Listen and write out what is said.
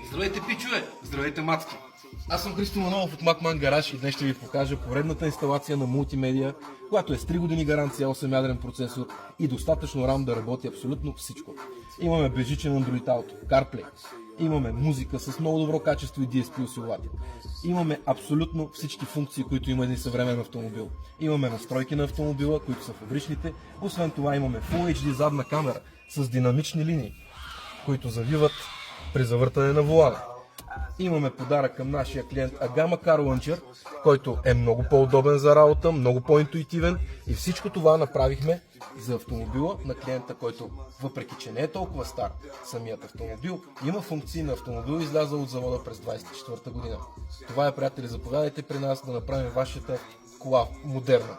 Здравейте, пичове! Здравейте, мацки! Аз съм Христо Манолов от Макман Гараж и днес ще ви покажа поредната инсталация на мултимедия, която е с 3 години гаранция, 8-ядрен процесор и достатъчно RAM да работи абсолютно всичко. Имаме безжичен Android Auto, CarPlay, имаме музика с много добро качество и DSP усилвател. Имаме абсолютно всички функции, които има един съвременен автомобил. Имаме настройки на автомобила, които са фабричните. Освен това имаме Full HD задна камера с динамични линии, които завиват при завъртане на волана. Имаме подарък към нашия клиент Agama Car Launcher, който е много по-удобен за работа, много по-интуитивен и всичко това направихме за автомобила на клиента, който въпреки че не е толкова стар, самият автомобил има функции на автомобил, излязъл от завода през 24-та година. Това е, приятели, заповядайте при нас да направим вашата кола модерна.